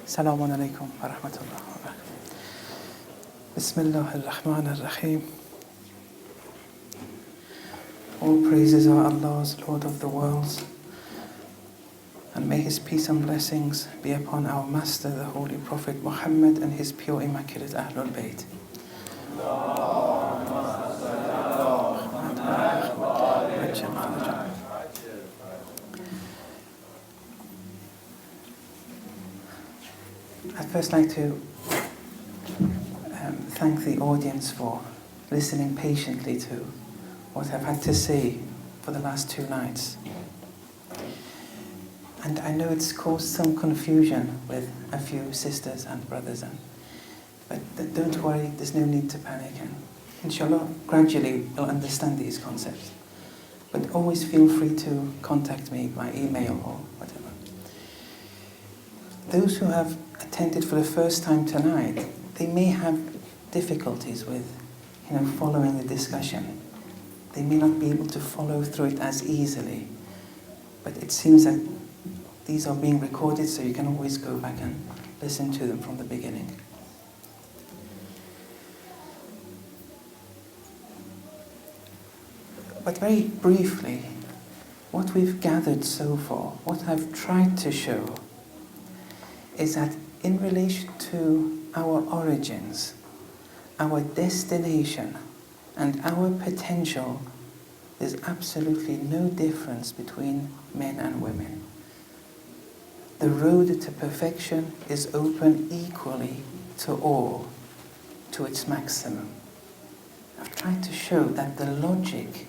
Assalamu alaikum wa rahmatullah wa barakatuh. Bismillah ar-Rahman ar-Rahim. All praises are Allah's, Lord of the worlds, and may His peace and blessings be upon our Master, the Holy Prophet Muhammad, and His pure Immaculate Ahlul Bayt. I'd first like to thank the audience for listening patiently to what I've had to say for the last 2 nights. And I know it's caused some confusion with a few sisters and brothers, but don't worry, there's no need to panic, and inshallah, gradually you'll understand these concepts. But always feel free to contact me by email or whatever. Those who have attended for the first time tonight, they may have difficulties with, following the discussion. They may not be able to follow through it as easily. But it seems that these are being recorded, so you can always go back and listen to them from the beginning. But very briefly, what we've gathered so far, what I've tried to show, is that in relation to our origins, our destination, and our potential, there's absolutely no difference between men and women. The road to perfection is open equally to all, to its maximum. I've tried to show that the logic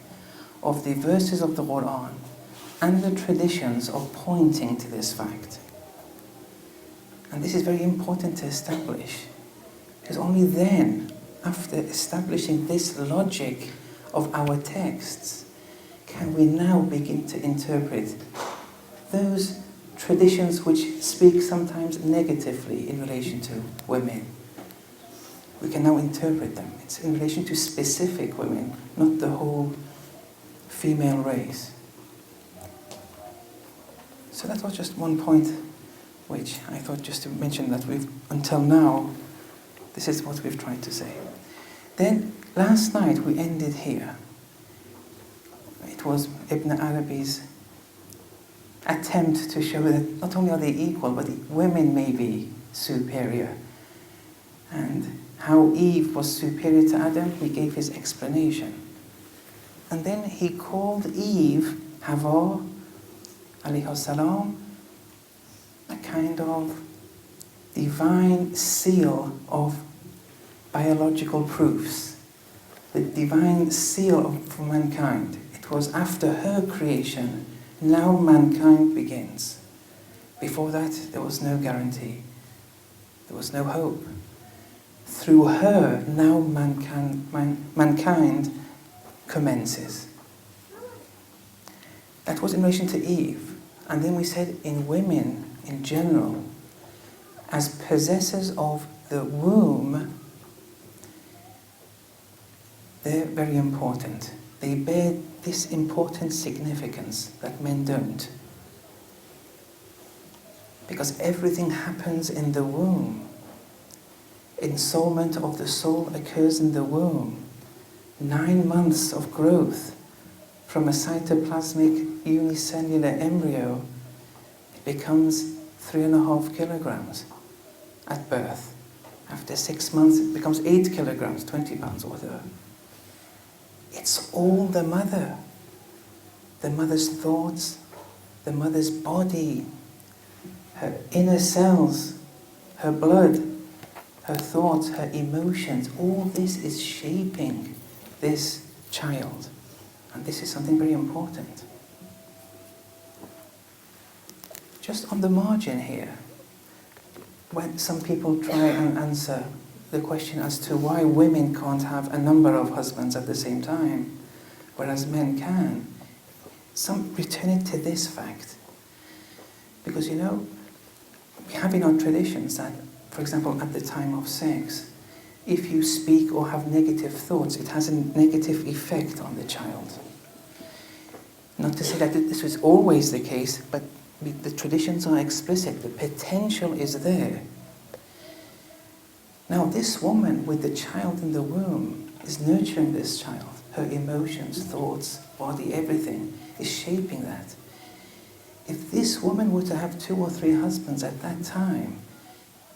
of the verses of the Quran and the traditions are pointing to this fact. And this is very important to establish, because only then, after establishing this logic of our texts, can we now begin to interpret those traditions which speak sometimes negatively in relation to women. We can now interpret them. It's in relation to specific women, not the whole female race. So that was just one point which I thought just to mention, that until now, this is what we've tried to say. Then, last night we ended here. It was Ibn Arabi's attempt to show that not only are they equal, but women may be superior. And how Eve was superior to Adam, he gave his explanation. And then he called Eve, Hawa, alayhi salam, a kind of divine seal of biological proofs, the divine seal for mankind. It was after her creation, now mankind begins. Before that, there was no guarantee. There was no hope. Through her, now mankind commences. That was in relation to Eve. And then we said in women in general, as possessors of the womb, they're very important. They bear this important significance that men don't. Because everything happens in the womb. Ensoulment of the soul occurs in the womb. 9 months of growth from a cytoplasmic unicellular embryo, it becomes 3.5 kilograms at birth. After 6 months, it becomes 8 kilograms, 20 pounds or whatever. It's all the mother. The mother's thoughts, the mother's body, her inner cells, her blood, her thoughts, her emotions. All this is shaping this child. And this is something very important. Just on the margin here, when some people try and answer the question as to why women can't have a number of husbands at the same time, whereas men can, some return it to this fact. Because we have in our traditions that, for example, at the time of sex, if you speak or have negative thoughts, it has a negative effect on the child. Not to say that this was always the case, but The traditions are explicit, the potential is there. Now this woman with the child in the womb is nurturing this child. Her emotions, thoughts, body, everything is shaping that. If this woman were to have 2 or 3 husbands at that time,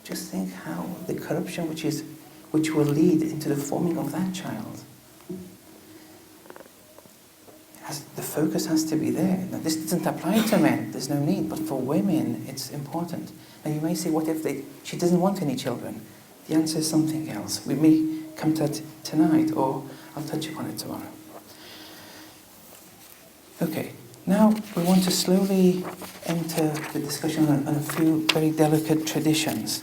just think how the corruption which will lead into the forming of that child. The focus has to be there. Now, this doesn't apply to men, there's no need, but for women it's important. Now you may say, what if she doesn't want any children? The answer is something else. We may come to that tonight, or I'll touch upon it tomorrow. Okay, now we want to slowly enter the discussion on a few very delicate traditions.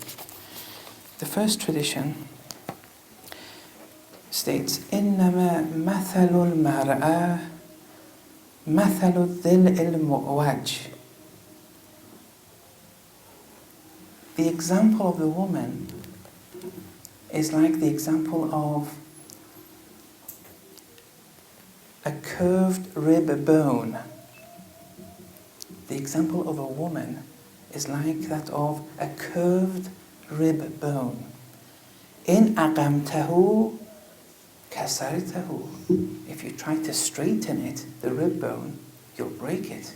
The first tradition states, إِنَّمَا مَثَلُ الْمَرْأَةِ مَثَلُ الظِّلْءِ الْمُؤْوَجِ. The example of the woman is like the example of a curved rib bone. The example of a woman is like that of a curved rib bone. In أَقَمْتَهُ كَسَرْتَهُ. If you try to straighten it, the rib bone, you'll break it.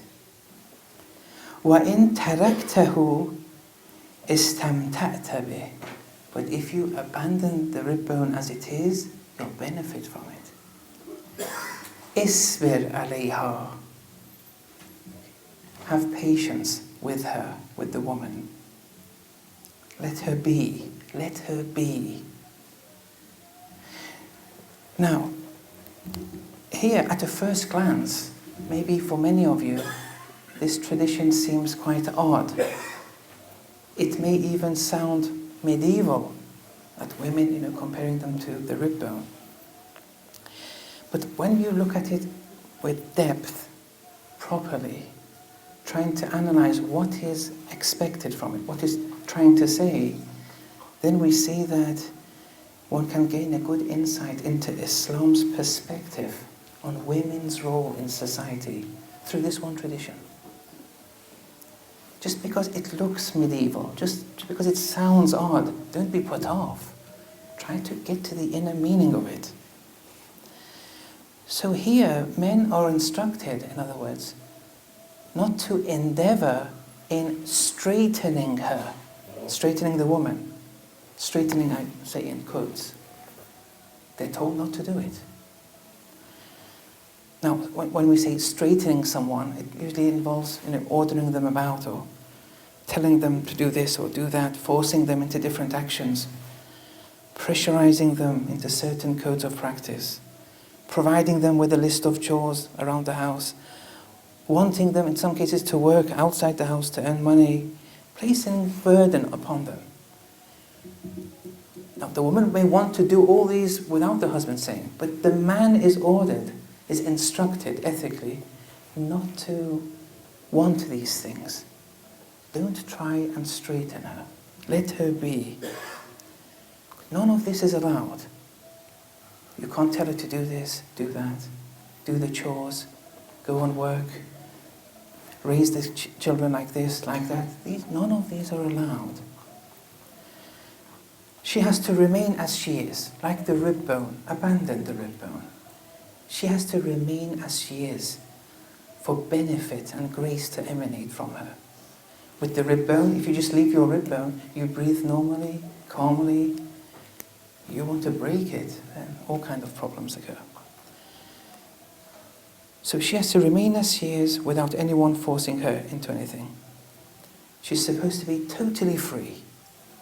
وَإِن تَرَكْتَهُ إِسْتَمْتَعْتَ بِهِ. But if you abandon the rib bone as it is, you'll benefit from it. إِصْبِرْ عَلَيْهَا. Have patience with her, with the woman. Let her be. Let her be. Now, here at a first glance, maybe for many of you, this tradition seems quite odd. It may even sound medieval, at women, comparing them to the rib bone. But when you look at it with depth, properly, trying to analyze what is expected from it, what is trying to say, then we see that one can gain a good insight into Islam's perspective on women's role in society through this one tradition. Just because it looks medieval, just because it sounds odd, don't be put off. Try to get to the inner meaning of it. So here, men are instructed, in other words, not to endeavor in straightening her, straightening the woman. Straightening, I say in quotes. They're told not to do it. Now, when we say straightening someone, it usually involves ordering them about, or telling them to do this or do that, forcing them into different actions, pressurizing them into certain codes of practice, providing them with a list of chores around the house, wanting them in some cases to work outside the house to earn money, placing burden upon them. Now, the woman may want to do all these without the husband saying, but the man is ordered, is instructed ethically not to want these things. Don't try and straighten her. Let her be. None of this is allowed. You can't tell her to do this, do that, do the chores, go on work, raise the children like this, like that. None of these are allowed. She has to remain as she is, like the rib bone. Abandon the rib bone. She has to remain as she is, for benefit and grace to emanate from her. With the rib bone, if you just leave your rib bone, you breathe normally, calmly. You want to break it, then all kinds of problems occur. So she has to remain as she is without anyone forcing her into anything. She's supposed to be totally free.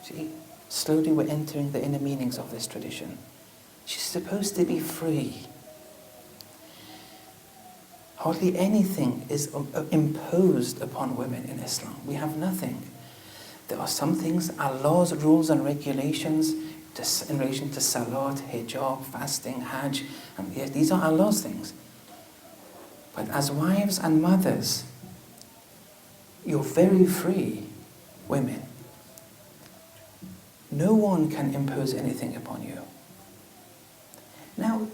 See, slowly we're entering the inner meanings of this tradition. She's supposed to be free. Hardly anything is imposed upon women in Islam. We have nothing. There are some things, Allah's rules and regulations in relation to salat, hijab, fasting, hajj, and these are Allah's things. But as wives and mothers, you're very free, women. No one can impose anything upon you. Now,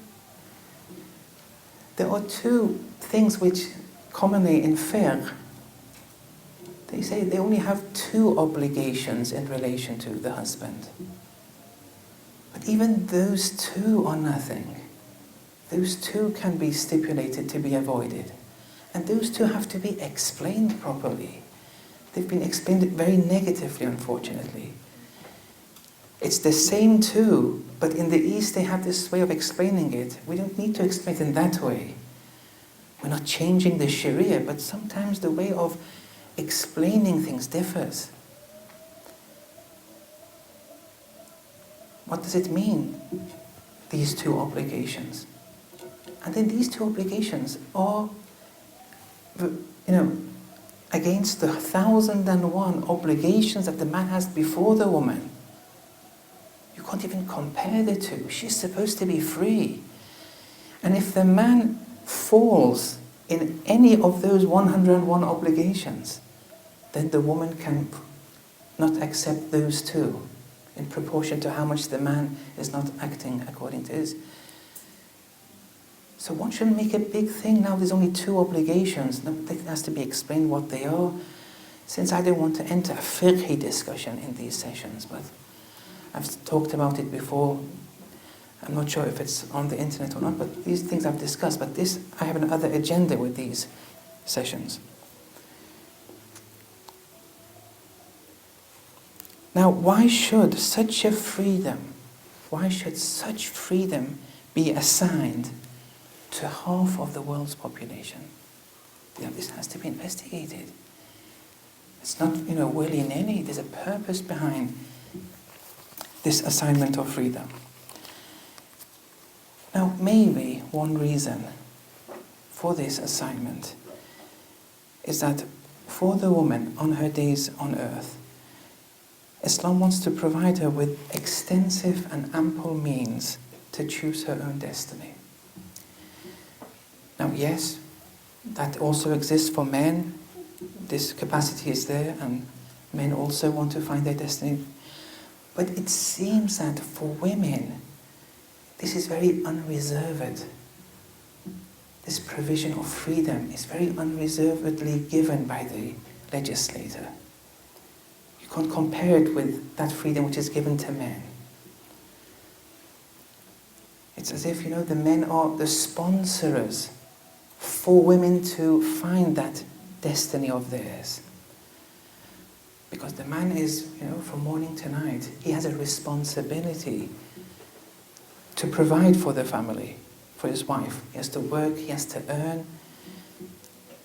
there are two things which commonly in fiqh They say they only have 2 obligations in relation to the husband. But even those 2 are nothing. Those 2 can be stipulated to be avoided. And those 2 have to be explained properly. They've been explained very negatively, unfortunately. It's the same 2, but in the East they have this way of explaining it. We don't need to explain it in that way. We're not changing the Sharia, but sometimes the way of explaining things differs. What does it mean, these 2 obligations? And then these 2 obligations are, against the 1,001 obligations that the man has before the woman. You can't even compare the 2. She's supposed to be free. And if the man falls in any of those 101 obligations, then the woman can not accept those 2 in proportion to how much the man is not acting according to his. So one shouldn't make a big thing now. There's only 2 obligations. It has to be explained what they are. Since I don't want to enter a fiqhi discussion in these sessions, but I've talked about it before. I'm not sure if it's on the internet or not, but these things I've discussed. But I have another agenda with these sessions. Now, why should such freedom be assigned to half of the world's population? This has to be investigated. It's not, willy-nilly. There's a purpose behind this assignment of freedom. Now, maybe one reason for this assignment is that for the woman on her days on earth, Islam wants to provide her with extensive and ample means to choose her own destiny. Now, yes, that also exists for men. This capacity is there, and men also want to find their destiny. But it seems that for women, this is very unreserved. This provision of freedom is very unreservedly given by the legislator. You can't compare it with that freedom which is given to men. It's as if, the men are the sponsors for women to find that destiny of theirs. Because the man is, from morning to night, he has a responsibility to provide for the family, for his wife. He has to work, he has to earn.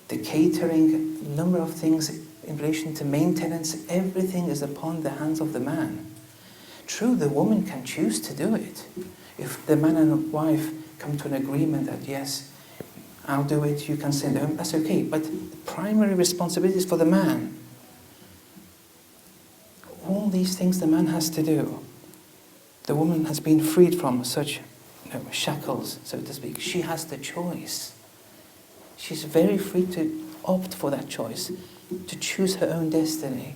The catering, a number of things in relation to maintenance, everything is upon the hands of the man. True, the woman can choose to do it. If the man and wife come to an agreement that, yes, I'll do it, you can send home, that's okay. But the primary responsibility is for the man. All these things the man has to do. The woman has been freed from such shackles, so to speak. She has the choice. She's very free to opt for that choice, to choose her own destiny.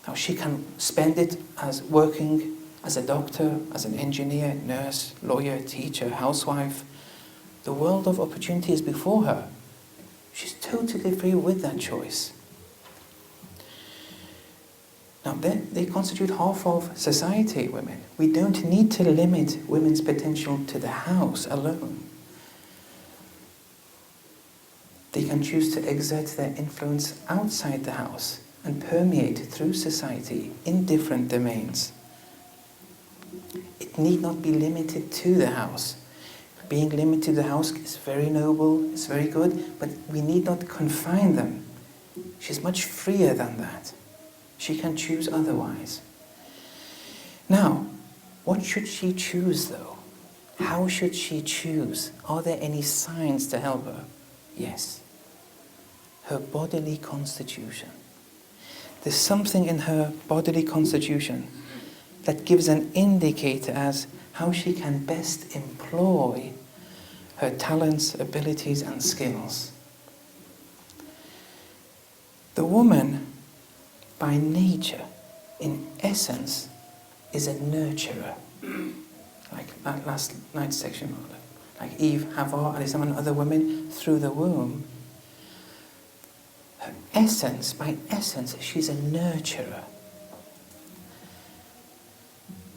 Now she can spend it as working as a doctor, as an engineer, nurse, lawyer, teacher, housewife. The world of opportunity is before her. She's totally free with that choice. Now they constitute half of society, women. We don't need to limit women's potential to the house alone. They can choose to exert their influence outside the house and permeate through society in different domains. It need not be limited to the house. Being limited to the house is very noble, it's very good, but we need not confine them. She's much freer than that. She can choose otherwise. Now, what should she choose though? How should she choose? Are there any signs to help her? Yes. Her bodily constitution. There's something in her bodily constitution that gives an indicator as how she can best employ her talents, abilities, and skills. The woman, by nature, in essence, is a nurturer. Like that last night's section, like Eve, Hawa, and other women, through the womb. essence, by essence, she's a nurturer.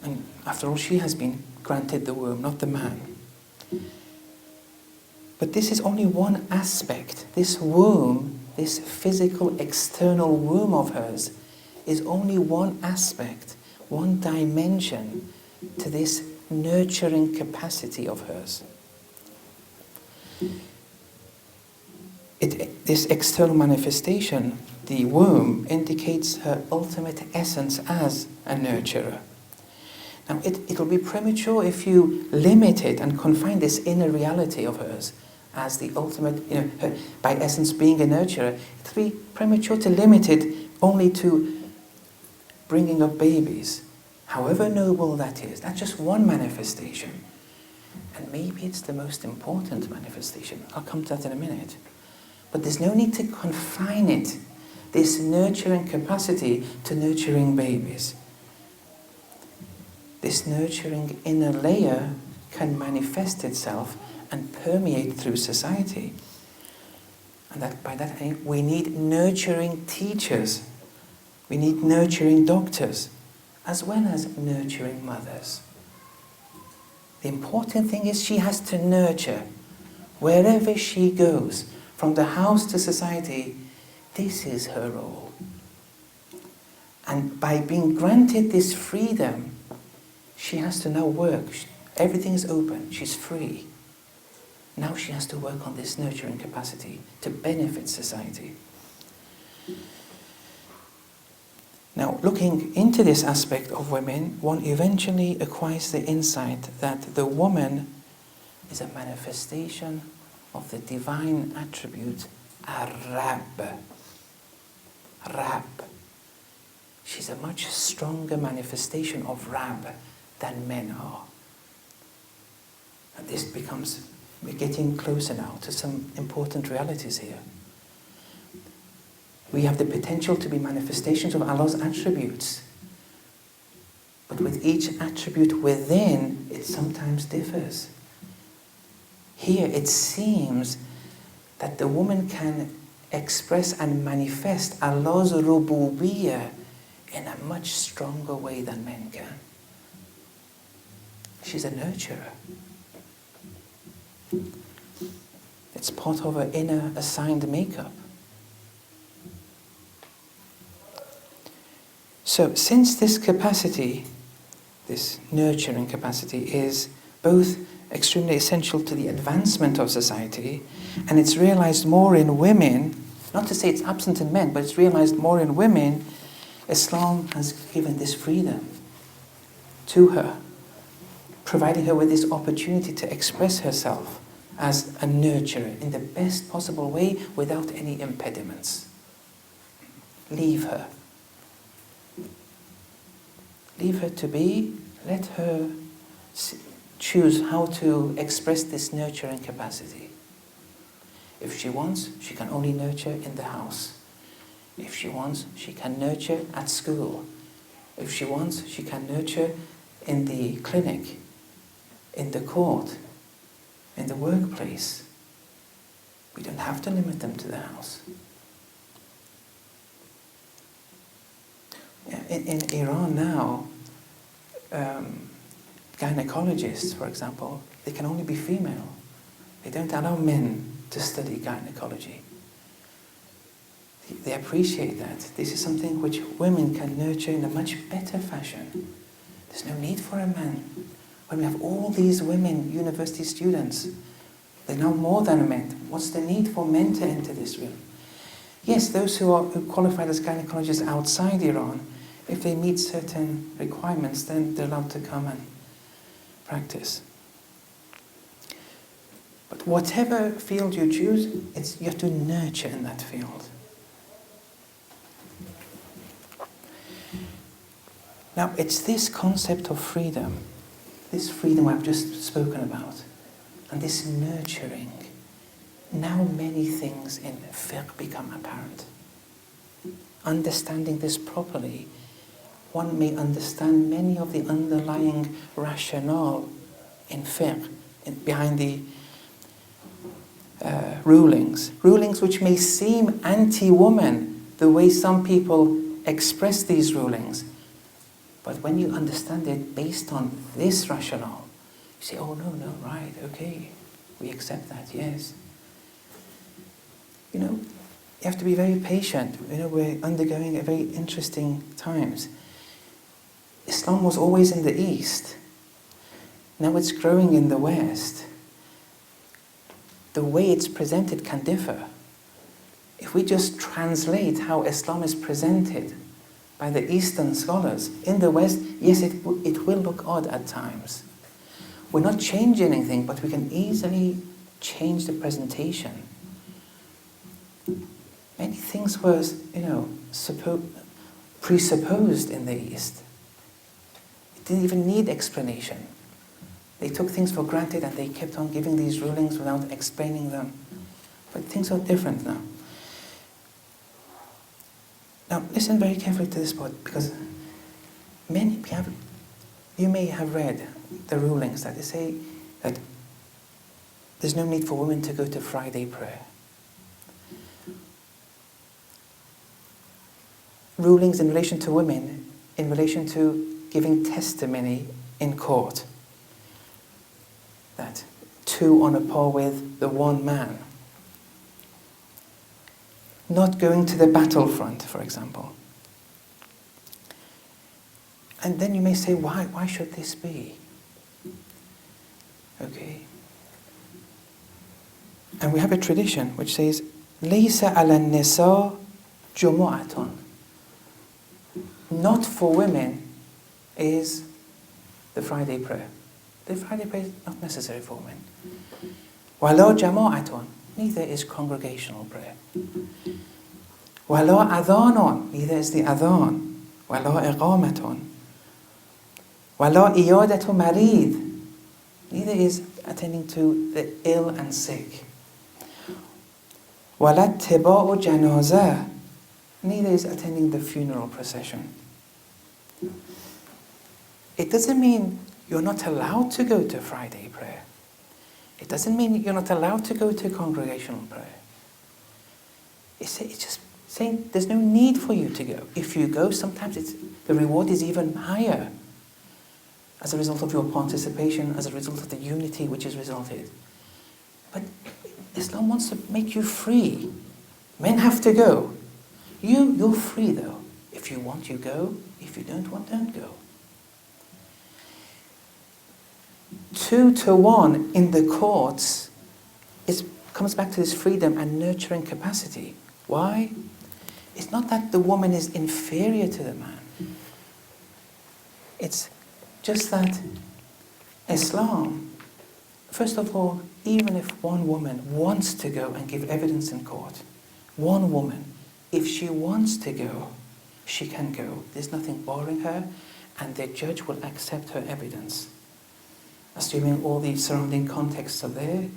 And after all, she has been granted the womb, not the man. But this is only one aspect. This womb, this physical external womb of hers, is only one aspect, one dimension to this nurturing capacity of hers. This external manifestation, the womb, indicates her ultimate essence as a nurturer. Now, it'll be premature if you limit it and confine this inner reality of hers as the ultimate, her, by essence being a nurturer. It'll be premature to limit it only to bringing up babies. However noble that is, that's just one manifestation. And maybe it's the most important manifestation. I'll come to that in a minute. But there's no need to confine it, this nurturing capacity, to nurturing babies. This nurturing inner layer can manifest itself and permeate through society. And by that I mean we need nurturing teachers. We need nurturing doctors, as well as nurturing mothers. The important thing is she has to nurture. Wherever she goes, from the house to society, this is her role. And by being granted this freedom, she has to now work. Everything is open. She's free. Now she has to work on this nurturing capacity to benefit society. Now, looking into this aspect of women, one eventually acquires the insight that the woman is a manifestation of the divine attribute, Rab. Rab. She's a much stronger manifestation of Rab than men are. And this becomes, we're getting closer now to some important realities here. We have the potential to be manifestations of Allah's attributes. But with each attribute within, it sometimes differs. Here it seems that the woman can express and manifest Allah's rububiyyah in a much stronger way than men can. She's a nurturer. It's part of her inner assigned makeup. So since this capacity, this nurturing capacity, is both extremely essential to the advancement of society, and it's realized more in women, not to say it's absent in men, but it's realized more in women, Islam has given this freedom to her, providing her with this opportunity to express herself as a nurturer in the best possible way without any impediments. Leave her. Leave her to be, let her choose how to express this nurturing capacity. If she wants, she can only nurture in the house. If she wants, she can nurture at school. If she wants, she can nurture in the clinic, in the court, in the workplace. We don't have to limit them to the house. In Iran now, gynecologists, for example, they can only be female. They don't allow men to study gynecology. They appreciate that. This is something which women can nurture in a much better fashion. There's no need for a man. When we have all these women university students, they're now more than men. What's the need for men to enter this realm? Yes, those who qualified as gynecologists outside Iran, if they meet certain requirements, then they're allowed to come and practice. But whatever field you choose, you have to nurture in that field. Now, it's this concept of freedom, this freedom I've just spoken about, and this nurturing. Now many things in fiqh become apparent. Understanding this properly, one may understand many of the underlying rationale in fiqh, behind the rulings which may seem anti-woman, the way some people express these rulings. But when you understand it based on this rationale, you say, oh, no, right, okay, we accept that, yes. You have to be very patient. We're undergoing a very interesting times. Islam was always in the East. Now it's growing in the West. The way it's presented can differ. If we just translate how Islam is presented by the Eastern scholars in the West, yes, it will look odd at times. We're not changing anything, but we can easily change the presentation. Many things were, presupposed in the East. It didn't even need explanation. They took things for granted and they kept on giving these rulings without explaining them. But things are different now. Now, listen very carefully to this part, because you may have read the rulings that they say that there's no need for women to go to Friday prayer. Rulings in relation to women, in relation to giving testimony in court. That 2 on a par with the 1 man. Not going to the battlefront, for example. And then you may say, why should this be? Okay. And we have a tradition which says, لَيْسَ عَلَى النِّسَاءِ جُمُعَةٌ. Not for women is the Friday prayer. The Friday prayer is not necessary for women. وَلَا جَمَاعَةٌ. Neither is congregational prayer. وَلَا أَذَانٌ. Neither is the adhan. وَلَا إِقَامَةٌ. وَلَا إِيَادَةُ مَرِيضٍ. Neither is attending to the ill and sick. وَلَا اتِّبَاءُ جَنَازَةٍ. Neither is attending the funeral procession. It doesn't mean you're not allowed to go to Friday prayer. It doesn't mean you're not allowed to go to congregational prayer. It's just saying there's no need for you to go. If you go, sometimes the reward is even higher as a result of your participation, as a result of the unity which is resulted. But Islam wants to make you free. Men have to go. You're free though. If you want, you go. If you don't want, don't go. 2 to 1 in the courts comes back to this freedom and nurturing capacity. Why? It's not that the woman is inferior to the man. It's just that Islam, first of all, even if one woman wants to go and give evidence in court, one woman, if she wants to go, she can go. There's nothing barring her, and the judge will accept her evidence. Assuming all the surrounding contexts are there,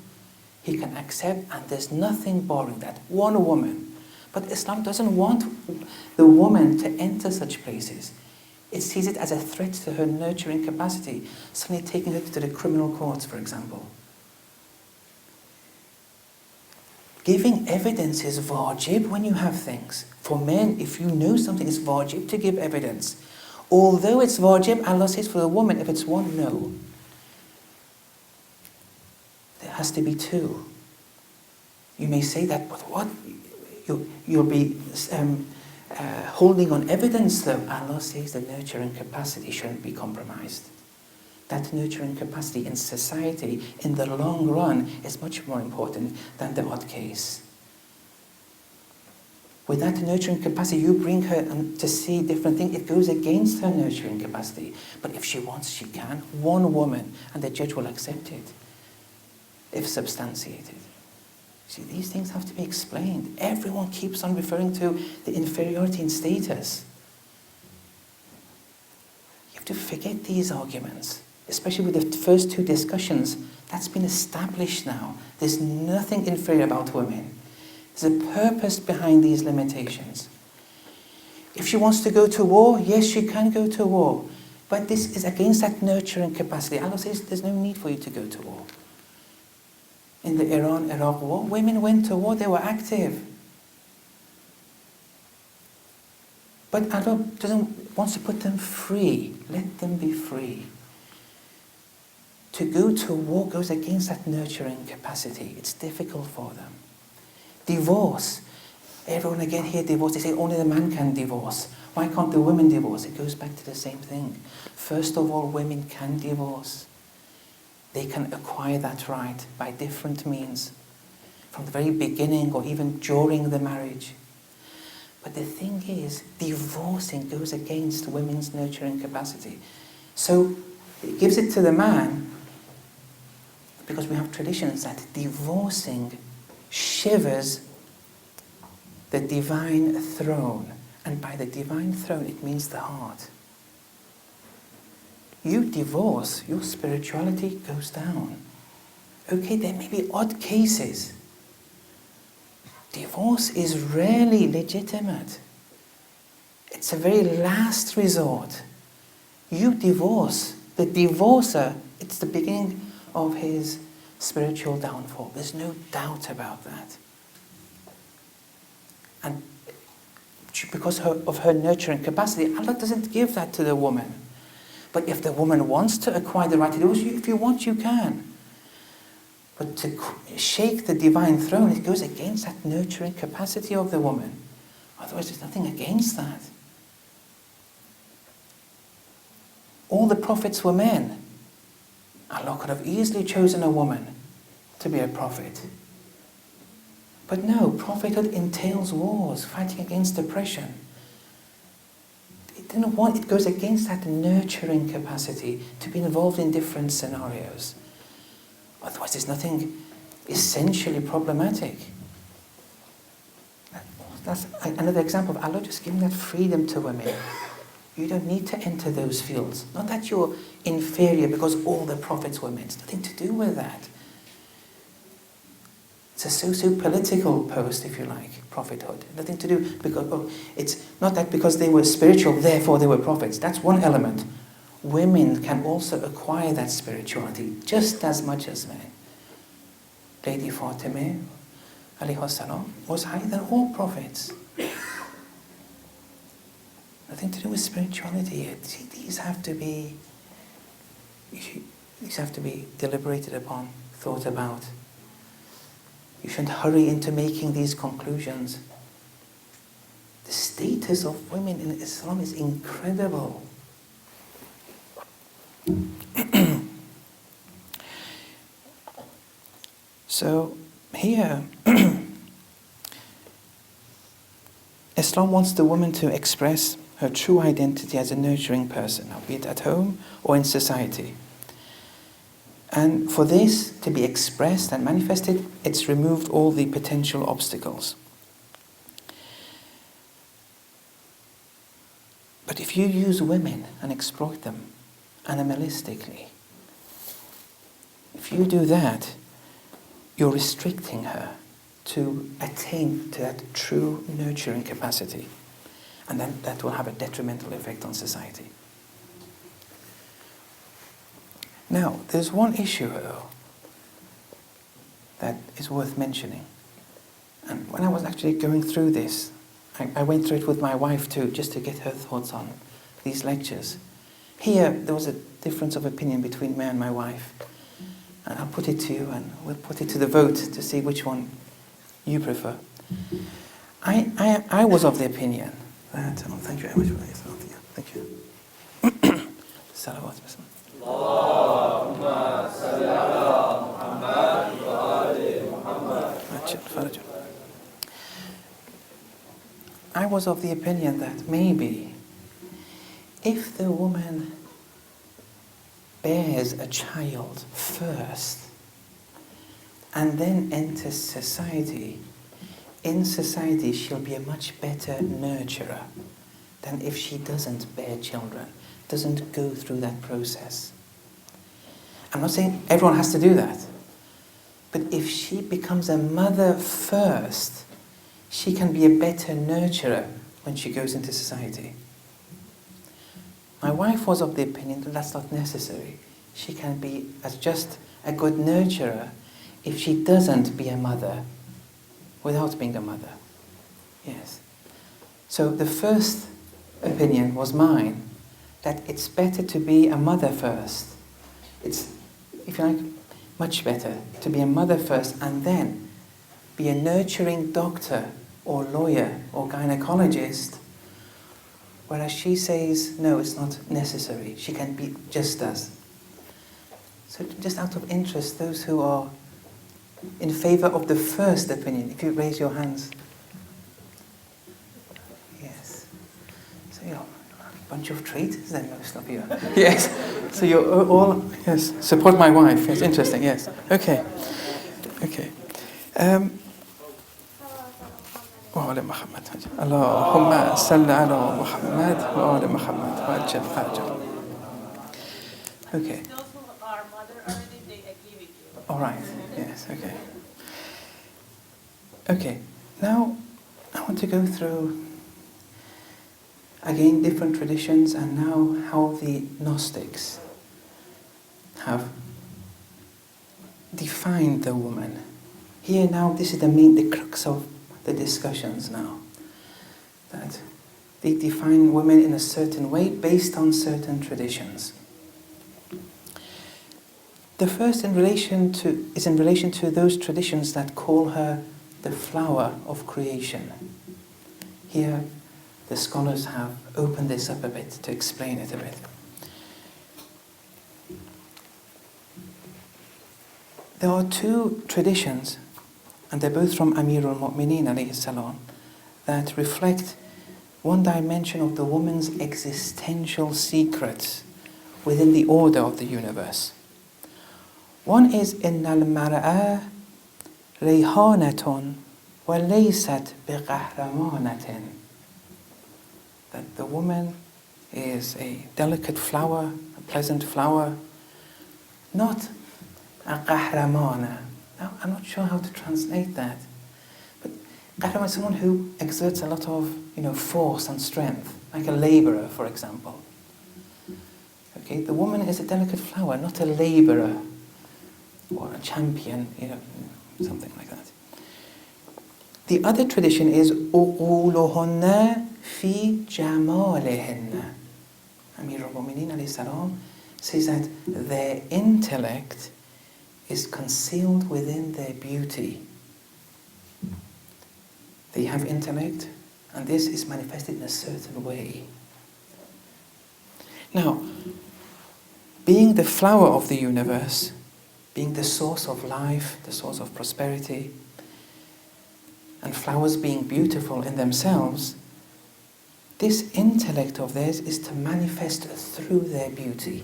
he can accept, and there's nothing barring that. One woman. But Islam doesn't want the woman to enter such places. It sees it as a threat to her nurturing capacity, suddenly taking her to the criminal courts, for example. Giving evidence is wajib when you have things. For men, if you know something, it's wajib to give evidence. Although it's wajib, Allah says for the woman, if it's one, no. There has to be 2. You may say that, but what? You'll be holding on evidence though. Allah says the nurturing capacity shouldn't be compromised. That nurturing capacity in society, in the long run, is much more important than the odd case. With that nurturing capacity, you bring her to see different things. It goes against her nurturing capacity. But if she wants, she can. One woman, and the judge will accept it, if substantiated. See, these things have to be explained. Everyone keeps on referring to the inferiority in status. You have to forget these arguments, especially with the first 2 discussions. That's been established now. There's nothing inferior about women. There's a purpose behind these limitations. If she wants to go to war, yes, she can go to war. But this is against that nurturing capacity. Allah says there's no need for you to go to war. in the Iran-Iraq war, women went to war, they were active. But Allah wants to put them free. Let them be free. To go to war goes against that nurturing capacity. It's difficult for them. Divorce. Everyone again here divorce. They say only the man can divorce. Why can't the women divorce? It goes back to the same thing. First of all, women can divorce. They can acquire that right by different means. From the very beginning or even during the marriage. But the thing is, divorcing goes against women's nurturing capacity. So it gives it to the man because we have traditions that divorcing shivers the divine throne. And by the divine throne, it means the heart. You divorce, your spirituality goes down. Okay, there may be odd cases. Divorce is rarely legitimate. It's a very last resort. You divorce. The divorcer, it's the beginning of his spiritual downfall. There's no doubt about that. And because of her nurturing capacity, Allah doesn't give that to the woman. But if the woman wants to acquire the right to divorce, if you want, you can. But to shake the divine throne, it goes against that nurturing capacity of the woman. Otherwise, there's nothing against that. All the prophets were men. Allah could have easily chosen a woman to be a prophet. But no, prophethood entails wars, fighting against oppression. It goes against that nurturing capacity to be involved in different scenarios. Otherwise, there's nothing essentially problematic. That's another example of Allah just giving that freedom to women. You don't need to enter those fields. Not that you're inferior because all the prophets were men. It's nothing to do with that. It's a socio-political post, if you like, prophethood. Nothing to do because it's not that because they were spiritual, therefore they were prophets. That's one element. Women can also acquire that spirituality just as much as men. Lady Fatima, alayhi salam, was higher than all prophets. Nothing to do with spirituality. These have to be deliberated upon, thought about. You shouldn't hurry into making these conclusions. The status of women in Islam is incredible. So here, Islam wants the woman to express her true identity as a nurturing person, be it at home or in society. And for this to be expressed and manifested, it's removed all the potential obstacles. But if you use women and exploit them animalistically, if you do that, you're restricting her to attain to that true nurturing capacity. And then that will have a detrimental effect on society. Now, there's one issue, though, that is worth mentioning. And when I was actually going through this, I went through it with my wife too, just to get her thoughts on these lectures. Here, there was a difference of opinion between me and my wife. And I'll put it to you, and we'll put it to the vote to see which one you prefer. I was of the opinion that... Oh, thank you very much for this. Thank you. Salawat. Allahumma salli ala Muhammad wa ali Muhammad. I was of the opinion that maybe if the woman bears a child first and then enters society, in society she'll be a much better nurturer than if she doesn't bear children, doesn't go through that process. I'm not saying everyone has to do that, but if she becomes a mother first, she can be a better nurturer when she goes into society. My wife was of the opinion that that's not necessary. She can be as just a good nurturer if she doesn't be a mother without being a mother. Yes. So the first opinion was mine, that it's better to be a mother first. It's, if you like, much better to be a mother first and then be a nurturing doctor or lawyer or gynecologist, whereas she says, no, it's not necessary. She can be just as. So just out of interest, those who are in favor of the first opinion, if you raise your hands. Yes. So you're a bunch of traitors then, most of you. Yes. So you're all, yes, support my wife. Yes, interesting, yes. Okay. Okay. وآل محمد اللهم صل على محمد وآل محمد وعجل فرجهم. Okay. Those who are mother already, they agree with you. All right. Yes. Okay. Okay. Now, I want to go through again different traditions, and now how the Gnostics have defined the woman. Here now, this is the crux of the discussions now. That they define women in a certain way based on certain traditions. The first is in relation to those traditions that call her the flower of creation. Here, the scholars have opened this up a bit to explain it a bit. There are two traditions, and they're both from Amir al-Mu'mineen alayhi salam, that reflect one dimension of the woman's existential secrets within the order of the universe. One is إِنَّ الْمَرْأَةَ رَيْحَانَةٌ وَلَيْسَتْ بِقَهْرَمَانَةٍ. That the woman is a delicate flower, a pleasant flower, not a qahramana. Now, I'm not sure how to translate that. But qahraman is someone who exerts a lot of, force and strength, like a laborer, for example. Okay, the woman is a delicate flower, not a laborer or a champion, something like that. The other tradition is أُقُولُهُنَّ فِي جَمَالِهِنَّ. Amir al-Mu'mineen alayhi salam says that their intellect is concealed within their beauty. They have intellect, and this is manifested in a certain way. Now, being the flower of the universe, being the source of life, the source of prosperity, and flowers being beautiful in themselves, this intellect of theirs is to manifest through their beauty.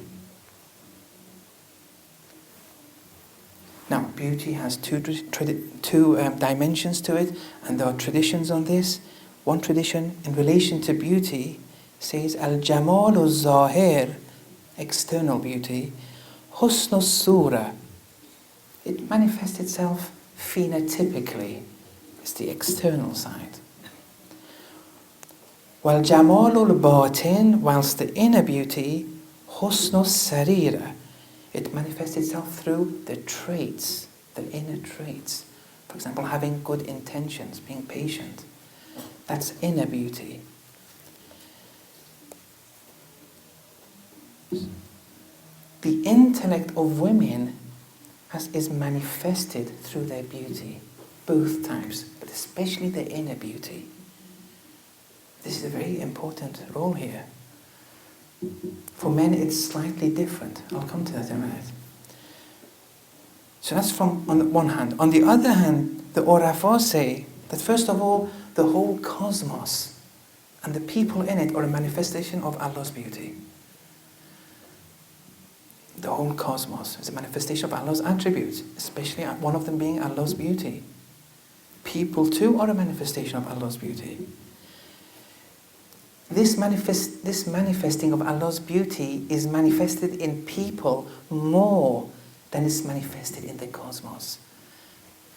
Now, beauty has two dimensions to it, and there are traditions on this. One tradition in relation to beauty says, Al-Jamalu Zahir, external beauty, Husnu Sura. It manifests itself phenotypically. It's the external side. Wal Jamalul Batin, whilst the inner beauty, Husnu Sarira. It manifests itself through the traits, the inner traits. For example, having good intentions, being patient. That's inner beauty. The intellect of women is manifested through their beauty, both types, but especially the inner beauty. This is a very important role here. For men, it's slightly different. I'll come to that in a minute. So that's on the one hand. On the other hand, the Urafa say that first of all, the whole cosmos and the people in it are a manifestation of Allah's beauty. The whole cosmos is a manifestation of Allah's attributes, especially one of them being Allah's beauty. People too are a manifestation of Allah's beauty. This manifesting of Allah's beauty is manifested in people more than is manifested in the cosmos.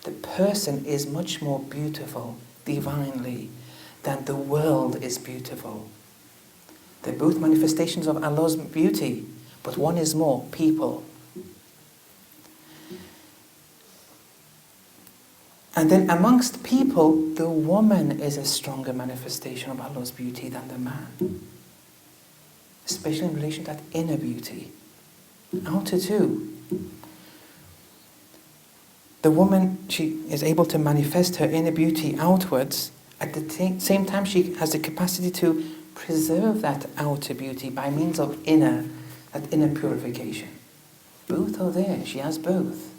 The person is much more beautiful divinely than the world is beautiful. They're both manifestations of Allah's beauty, but one is more people. And then amongst people, the woman is a stronger manifestation of Allah's beauty than the man. Especially in relation to that inner beauty. Outer too. The woman, she is able to manifest her inner beauty outwards. At the same time, she has the capacity to preserve that outer beauty by means of that inner purification. Both are there. She has both.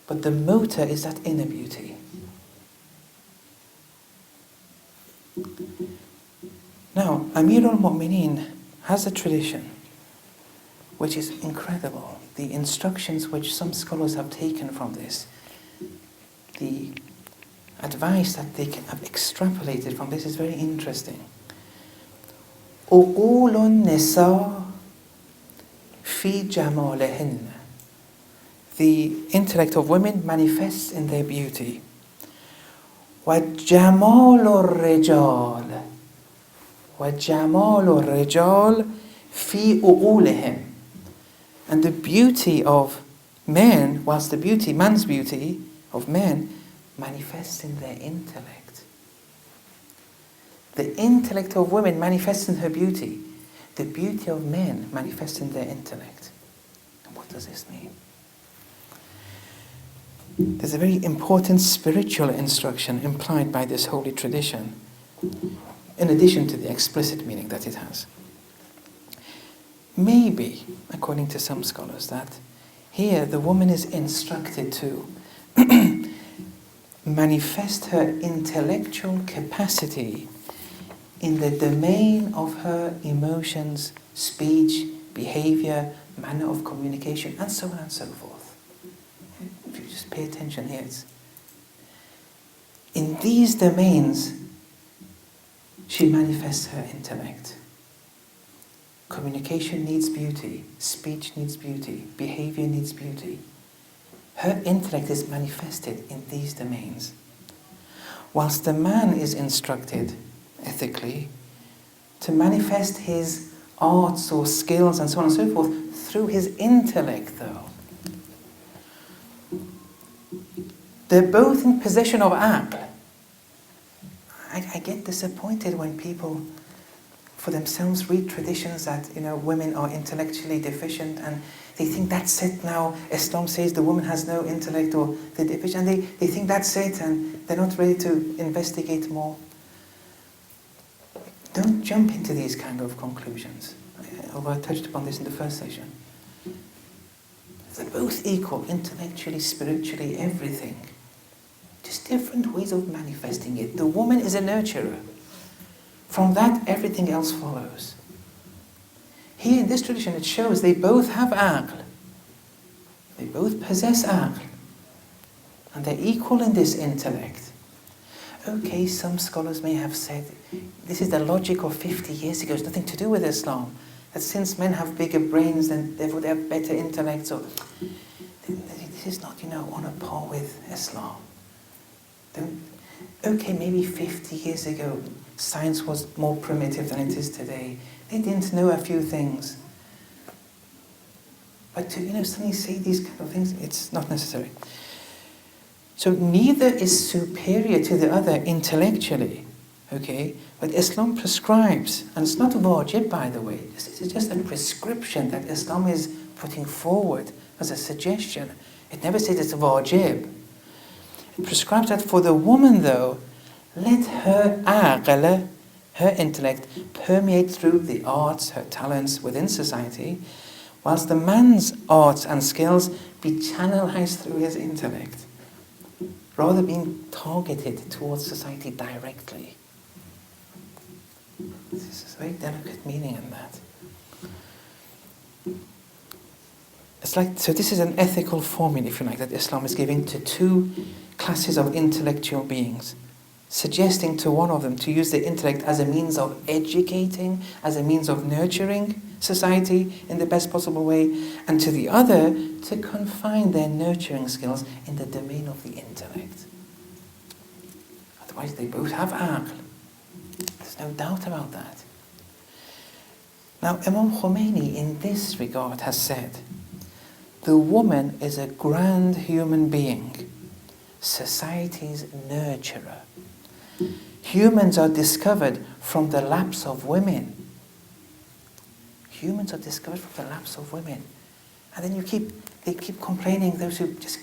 But the motor is that inner beauty. Now, Amir al-Mu'mineen has a tradition which is incredible. The instructions which some scholars have taken from this, the advice that they have extrapolated from this is very interesting. عقول النساء في جمالهن. The intellect of women manifests in their beauty. وجمال الرجال وجمال الرجال في عقولهم. And the beauty of men, whilst the beauty, man's beauty of men, manifests in their intellect. The intellect of women manifests in her beauty. The beauty of men manifests in their intellect. And what does this mean? There's a very important spiritual instruction implied by this holy tradition, in addition to the explicit meaning that it has. Maybe, according to some scholars, that here the woman is instructed to manifest her intellectual capacity in the domain of her emotions, speech, behavior, manner of communication, and so on and so forth. If you just pay attention here, in these domains, she manifests her intellect. Communication needs beauty, speech needs beauty, behavior needs beauty. Her intellect is manifested in these domains. Whilst the man is instructed, ethically, to manifest his arts or skills and so on and so forth through his intellect, though. They're both in possession of aql. I get disappointed when people for themselves read traditions that, women are intellectually deficient and they think that's it now. Islam says the woman has no intellect or they're deficient, and they think that's it and they're not ready to investigate more. Don't jump into these kind of conclusions. Although I touched upon this in the first session. They're both equal, intellectually, spiritually, everything. Just different ways of manifesting it. The woman is a nurturer. From that, everything else follows. Here in this tradition, it shows they both have aql. They both possess aql. And they're equal in this intellect. Okay, some scholars may have said, this is the logic of 50 years ago. It's nothing to do with Islam. That since men have bigger brains, then therefore they have better intellects. Or this is not, on a par with Islam. Okay, maybe 50 years ago, science was more primitive than it is today. They didn't know a few things. But to, suddenly say these kind of things, it's not necessary. So neither is superior to the other intellectually, okay? But Islam prescribes, and it's not wajib, by the way. This is just a prescription that Islam is putting forward as a suggestion. It never says it's wajib. It prescribes that for the woman, though, let her aql, her intellect, permeate through the arts, her talents within society, whilst the man's arts and skills be channelized through his intellect, rather being targeted towards society directly. There's a very delicate meaning in that. So this is an ethical formula, if you like, that Islam is giving to two classes of intellectual beings, suggesting to one of them to use the intellect as a means of educating, as a means of nurturing society in the best possible way, and to the other to confine their nurturing skills in the domain of the intellect. Otherwise they both have aql. There's no doubt about that. Now Imam Khomeini in this regard has said The woman is a grand human being, society's nurturer. Humans are discovered from the laps of women. Humans are discovered from the laps of women. And then they keep complaining, those who just,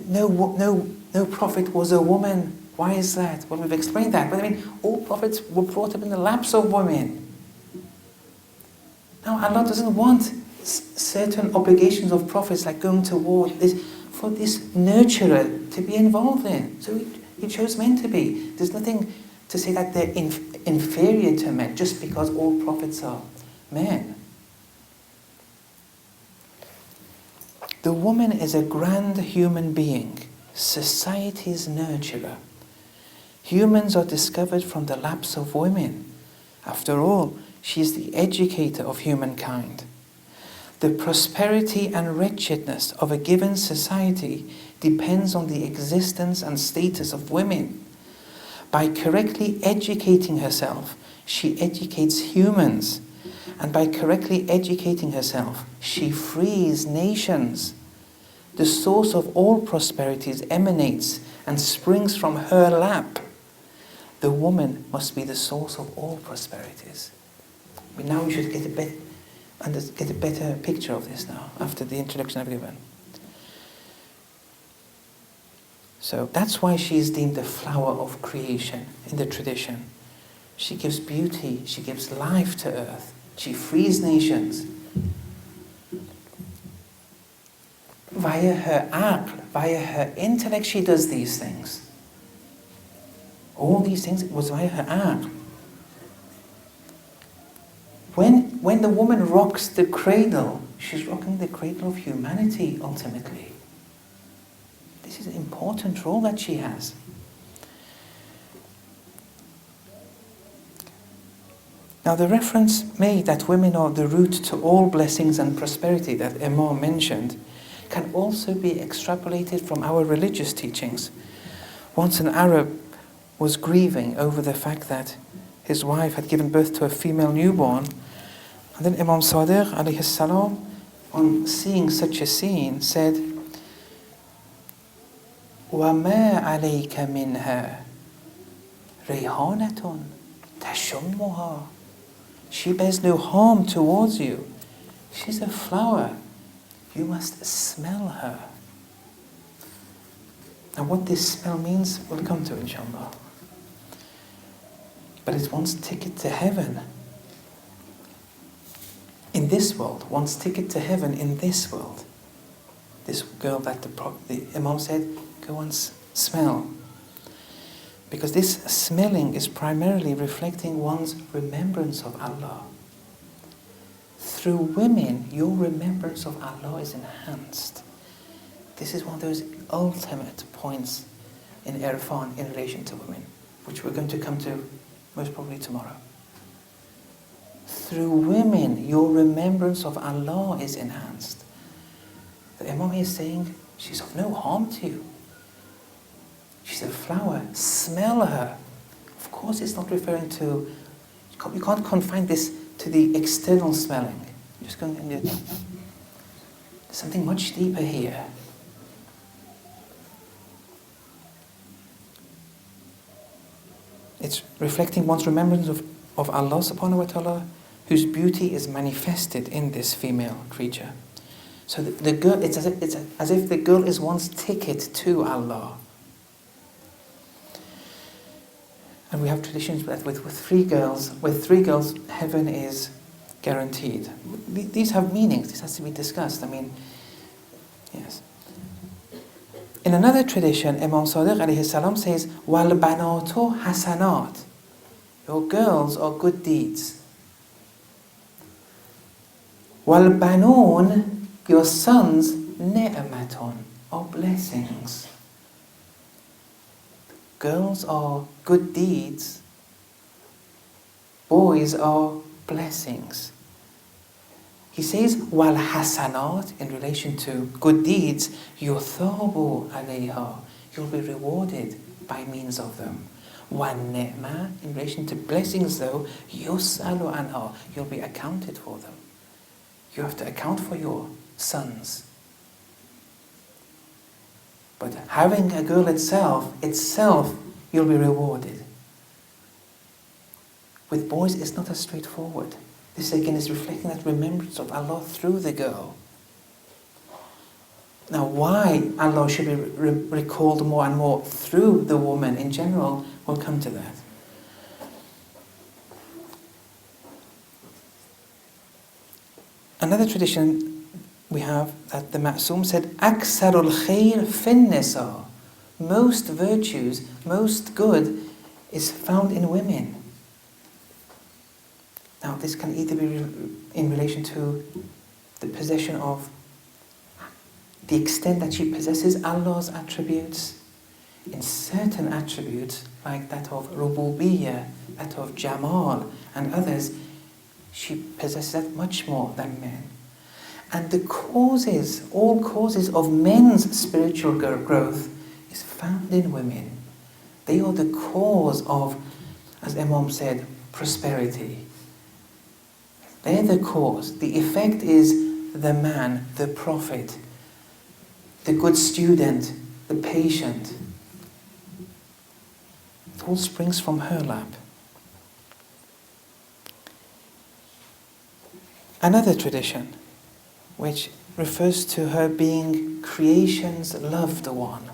no prophet was a woman. Why is that? Well, we've explained that. But I mean, all prophets were brought up in the laps of women. Now, Allah doesn't want certain obligations of prophets, like going to war, for this nurturer to be involved in. So he chose men to be. There's nothing to say that they're inferior to men just because all prophets are men. The woman is a grand human being, society's nurturer. Humans are discovered from the laps of women. After all, she is the educator of humankind. The prosperity and wretchedness of a given society depends on the existence and status of women. By correctly educating herself, she educates humans. And by correctly educating herself, she frees nations. The source of all prosperities emanates and springs from her lap. The woman must be the source of all prosperities. But now we should get a better picture of this now, after the introduction I've given. So that's why she is deemed the flower of creation in the tradition. She gives beauty, she gives life to earth, she frees nations. Via her aql, via her intellect, she does these things. All these things was via her aql. When the woman rocks the cradle, she's rocking the cradle of humanity ultimately. This is an important role that she has. Now the reference made that women are the root to all blessings and prosperity that Imam mentioned can also be extrapolated from our religious teachings. Once an Arab was grieving over the fact that his wife had given birth to a female newborn, and then Imam Sadiq alayhi salam, on seeing such a scene, said, وَمَا عَلَيْكَ مِنْهَا رَيْحَانَةٌ تَشُمُّهَا. She bears no harm towards you. She's a flower. You must smell her. And what this smell means, we'll come to inshallah. But it's one's ticket to heaven. In this world, one's ticket to heaven in this world. This girl that the Imam said, go and smell. Because this smelling is primarily reflecting one's remembrance of Allah. Through women, your remembrance of Allah is enhanced. This is one of those ultimate points in Irfan in relation to women, which we're going to come to most probably tomorrow. Through women, your remembrance of Allah is enhanced. The Imam is saying, she's of no harm to you. She's a flower, smell her. Of course it's not referring to, you can't confine this to the external smelling. You're just going, there's something much deeper here. It's reflecting one's remembrance of Allah subhanahu wa ta'ala, whose beauty is manifested in this female creature. So the girl, it's as if the girl is one's ticket to Allah. And we have traditions that with three girls, heaven is guaranteed. These have meanings. This has to be discussed. I mean, yes. In another tradition, Imam Sadiq alayhi salam says, "Wal banatu hasanat." Your girls are good deeds. Wal banun, your sons, ni'matun, are blessings. Girls are good deeds. Boys are blessings. He says, wal hasanat, in relation to good deeds, yuthabu alayha, you'll be rewarded by means of them. Wal ni'ma, in relation to blessings though, yus'alu anha, you'll be accounted for them. You have to account for your sons. But having a girl itself, you'll be rewarded. With boys, it's not as straightforward. This again is reflecting that remembrance of Allah through the girl. Now, why Allah should be recalled more and more through the woman in general, we'll come to that. Another tradition we have that the Ma'soom said, Aksarul khair fin nisa. Most virtues, most good is found in women. Now this can either be in relation to the possession of, the extent that she possesses Allah's attributes, in certain attributes like that of rububiyyah, that of jamal and others, she possesses that much more than men. And the causes, all causes of men's spiritual growth is found in women. They are the cause of, as Imam said, prosperity. They're the cause. The effect is the man, the prophet, the good student, the patient. It all springs from her lap. Another tradition, which refers to her being creation's loved one.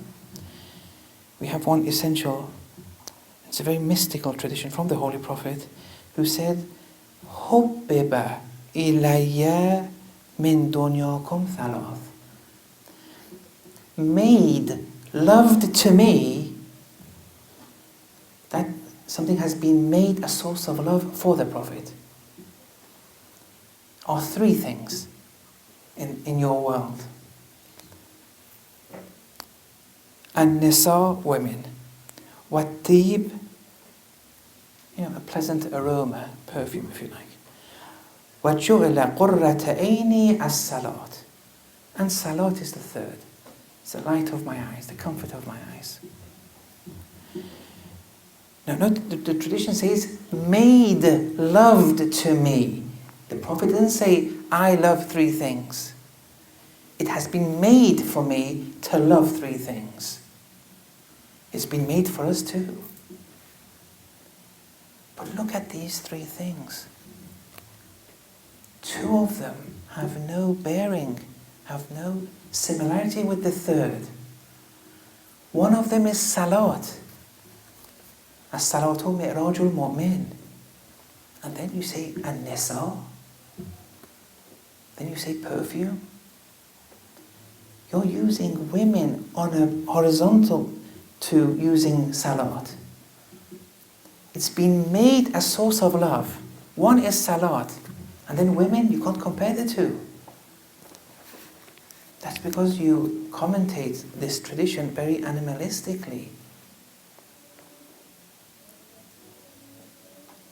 We have one essential, it's a very mystical tradition from the Holy Prophet, who said, حُبِّبَ إِلَيَّ مِن دُنْيَاكُمْ ثَلَاث. Made, loved to me, that something has been made a source of love for the Prophet, are three things in your world. An-nisa, women. Wat-tib, a pleasant aroma, perfume if you like. وَجُعِلَ قُرَّةَ عَيْنِي الصَّلَاةِ. And salat is the third. It's the light of my eyes, the comfort of my eyes. Now note, the tradition says, made, loved to me. The Prophet didn't say, I love three things. It has been made for me to love three things. It's been made for us too. But look at these three things. Two of them have no bearing, have no similarity with the third. One of them is salat. As-salatu mi'rajul mu'min. And then you say an-nisa. Then you say perfume. You're using women on a horizontal to using salat. It's been made a source of love. One is salat. And then women, you can't compare the two. That's because you commentate this tradition very animalistically.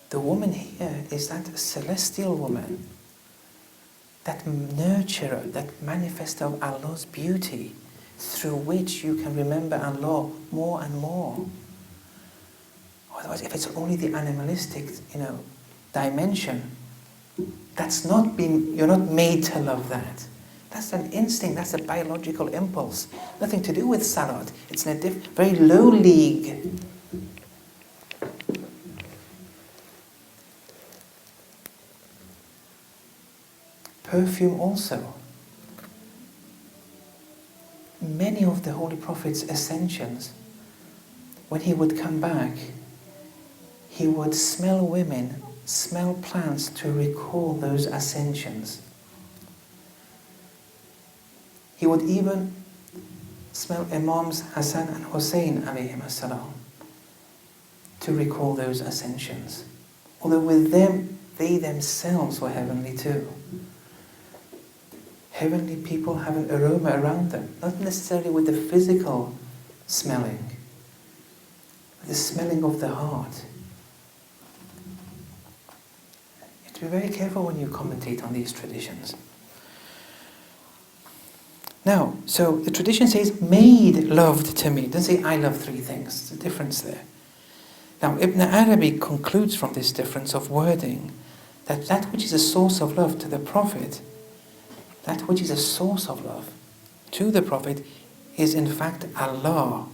The woman here is that celestial woman, that nurturer, that manifest of Allah's beauty, through which you can remember Allah more and more. Otherwise, if it's only the animalistic, dimension, you're not made to love that. That's an instinct, that's a biological impulse. Nothing to do with salat. It's in a very low league. Perfume also. Many of the Holy Prophet's ascensions, when he would come back, he would smell women, smell plants to recall those ascensions. He would even smell Imams Hassan and Hussein alayhim as-salam to recall those ascensions. Although with them, they themselves were heavenly too. Heavenly people have an aroma around them, not necessarily with the physical smelling, but the smelling of the heart. You have to be very careful when you commentate on these traditions. Now, so the tradition says, made loved to me. It doesn't say, I love three things. There's a difference there. Now, Ibn Arabi concludes from this difference of wording that which is a source of love to the Prophet that which is a source of love to the Prophet is in fact Allah.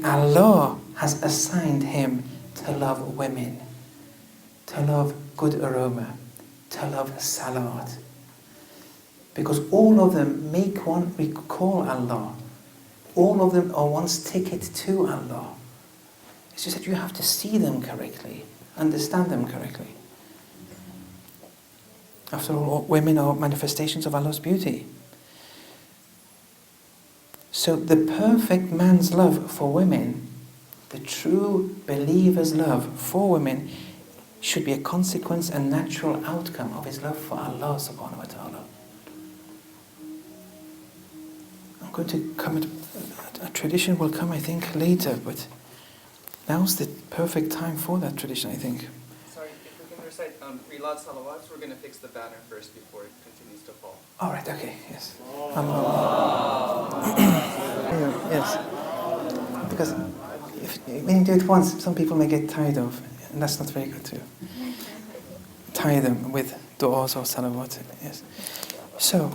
Allah has assigned him to love women, to love good aroma, to love salat. Because all of them make one recall Allah. All of them are one's ticket to Allah. It's just that you have to see them correctly, understand them correctly. After all, women are manifestations of Allah's beauty. So the perfect man's love for women, the true believer's love for women, should be a consequence and natural outcome of his love for Allah subhanahu wa ta'ala. I'm going to come at a tradition will come, I think, later, but now's the perfect time for that tradition, I think. Sorry, if we can recite Rilad Salawats, we're going to fix the banner first before it continues to fall. All right, okay, yes. Yes. Because when you do it once, some people may get tired of, and that's not very good to tire them with du'as or salawat. Yes. So,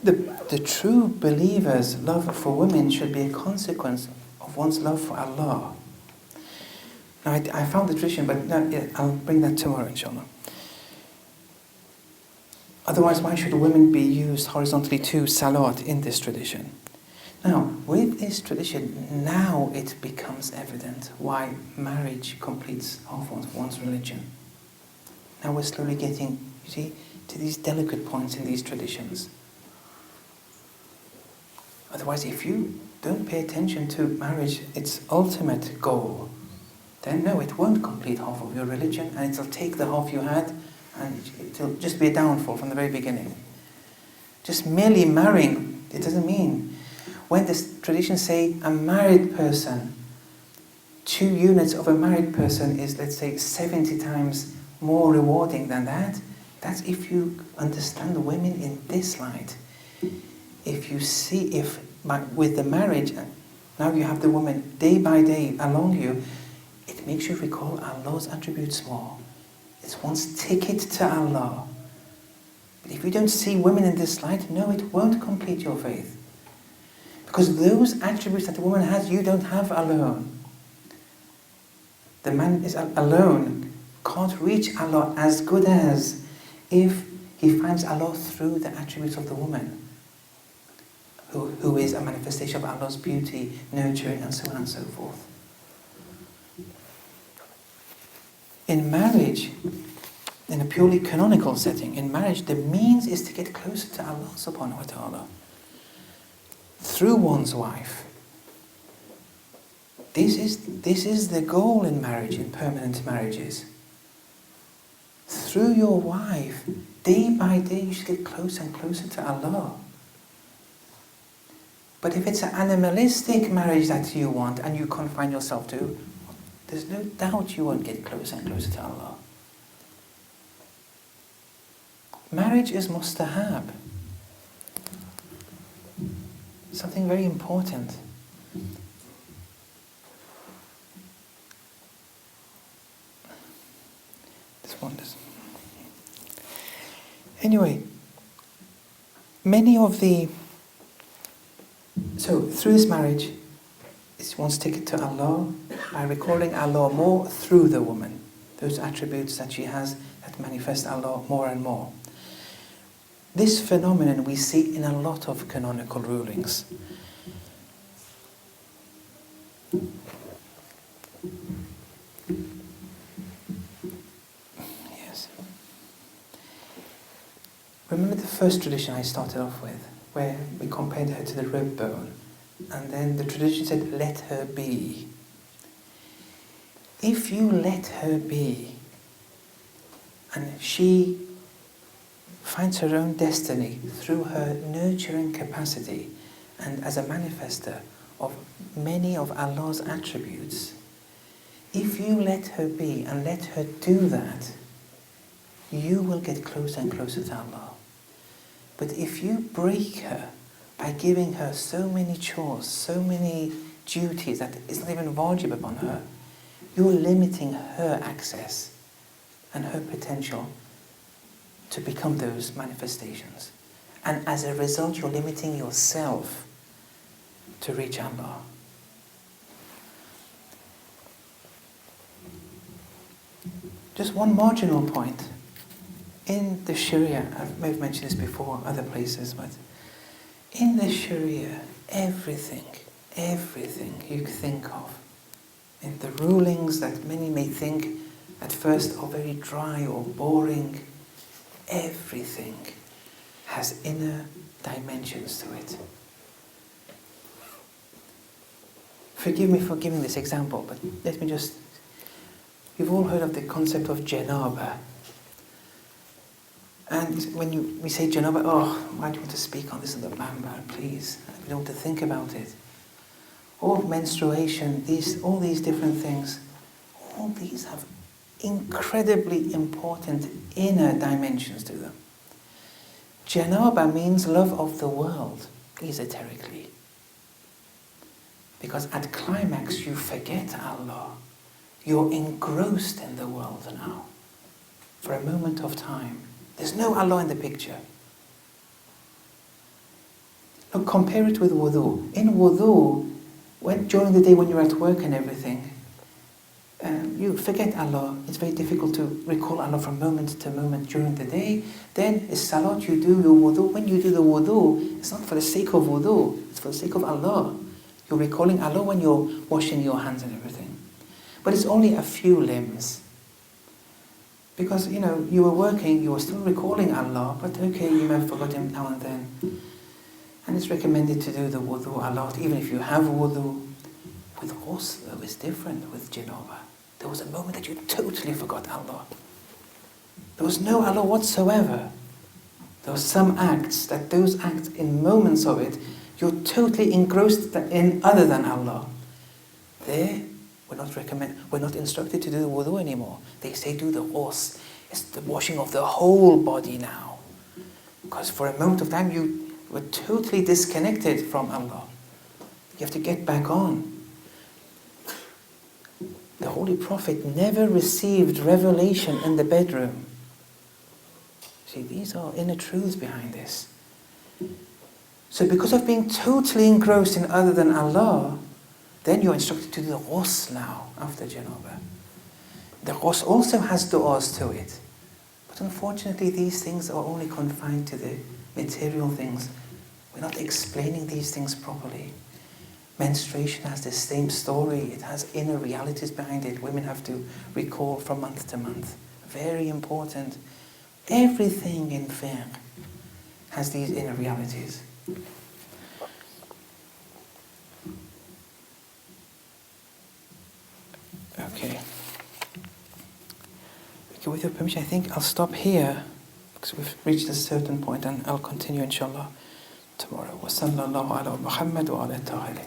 the true believer's love for women should be a consequence of one's love for Allah. Now, I found the tradition, but I'll bring that tomorrow, inshallah. Otherwise, why should women be used horizontally to salat in this tradition? Now, with this tradition, now it becomes evident why marriage completes half one's religion. Now we're slowly getting, you see, to these delicate points in these traditions. Otherwise, if you don't pay attention to marriage, its ultimate goal, then no, it won't complete half of your religion, and it'll take the half you had, and it'll just be a downfall from the very beginning. Just merely marrying, it doesn't mean. When the traditions say a married person, 2 units of a married person is, let's say, 70 times more rewarding than that, that's if you understand women in this light. If you see, with the marriage, now you have the woman day by day along you, it makes you recall Allah's attributes more. It's one's ticket to Allah. But if you don't see women in this light, no, it won't complete your faith. Because those attributes that the woman has, you don't have alone. The man is alone, can't reach Allah as good as if he finds Allah through the attributes of the woman, who is a manifestation of Allah's beauty, nurturing, and so on and so forth. In marriage, in a purely canonical setting, in marriage, the means is to get closer to Allah subhanahu wa ta'ala through one's wife. This is the goal in marriage, in permanent marriages. Through your wife, day by day, you should get closer and closer to Allah. But if it's an animalistic marriage that you want and you confine yourself to, there's no doubt you won't get closer and closer to Allah. Marriage is mustahab. Something very important. This one does. Anyway, so through this marriage, it's one's ticket to Allah by recalling Allah more through the woman. Those attributes that she has that manifest Allah more and more. This phenomenon we see in a lot of canonical rulings. Yes. Remember the first tradition I started off with, where we compared her to the rib bone, and then the tradition said, let her be. If you let her be, and she finds her own destiny through her nurturing capacity and as a manifester of many of Allah's attributes, if you let her be and let her do that, you will get closer and closer to Allah. But if you break her by giving her so many chores, so many duties that is not even wajib upon her, you're limiting her access and her potential. to become those manifestations. And as a result, you're limiting yourself to reach Allah. Just one marginal point. In the Sharia, I may have mentioned this before, other places, but in the Sharia, everything you think of, in the rulings that many may think at first are very dry or boring, everything has inner dimensions to it. Forgive me for giving this example, but let me just... You've all heard of the concept of janaba. And when we say janaba, oh, why do you want to speak on this in the Bamba, please? We don't want to think about it. Or menstruation, all these different things, all these have incredibly important inner dimensions to them. Janaba means love of the world, esoterically. Because at climax you forget Allah. You're engrossed in the world now. For a moment of time. There's no Allah in the picture. Look, compare it with wudu. In wudu, during the day when you're at work and everything, you forget Allah. It's very difficult to recall Allah from moment to moment during the day. Then, is salat, you do your wudu. When you do the wudu, it's not for the sake of wudu, it's for the sake of Allah. You're recalling Allah when you're washing your hands and everything. But it's only a few limbs. Because, you were working, you were still recalling Allah, but okay, you may have forgotten now and then. And it's recommended to do the wudu a lot, even if you have wudu. With ghusl, it's different with janaba. There was a moment that you totally forgot Allah. There was no Allah whatsoever. There were some acts, those acts, in moments of it, you're totally engrossed in other than Allah. There, we're not instructed to do the wudu anymore. They say do the ghusl. It's the washing of the whole body now. Because for a moment of time you were totally disconnected from Allah. You have to get back on. The Holy Prophet never received revelation in the bedroom. See, these are inner truths behind this. So because of being totally engrossed in other than Allah, then you're instructed to do the ghusl now, after janaba. The ghusl also has du'as to it. But unfortunately, these things are only confined to the material things. We're not explaining these things properly. Menstruation has the same story. It has inner realities behind it. Women have to recall from month to month. Very important. Everything in fiqh has these inner realities. Okay, with your permission, I think I'll stop here because we've reached a certain point, and I'll continue inshallah tomorrow. Wa sallallahu ala Muhammad wa ala ta'ala.